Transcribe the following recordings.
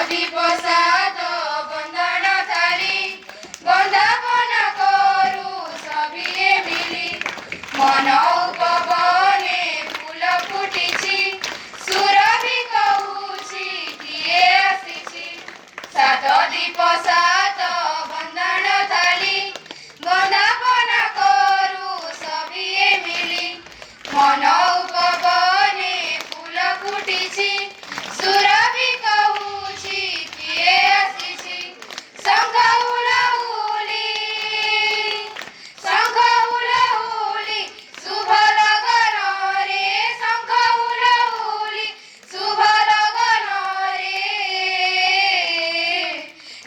दीप सात बंधन थाली बंधापन करू सभिए मिली मन उपवने फूल फुटिछि सुरभि कहूछि किए आसिछि सात दीप सात बंधन थाली बंधापन करू सभिए मिली मन उपवने फूल फुटिछि सुरभि कहूछि किए आसिछि शंख हुलहुली शुभ लगन रे शंख हुलहुली शुभ लगन रे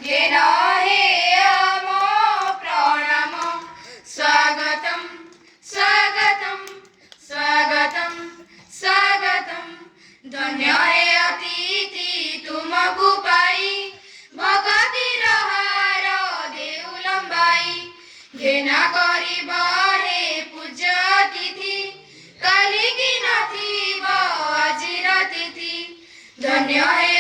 येन हे आम प्रणाम स्वागतम स्वागतम स्वागतम स्वागतम धन्य हे अतिथि तुमको पाई भगति रहार देउ लंबाई घेना करिब हे पूज्य अतिथि काली की नथिब आजिर तिथि धन्य हे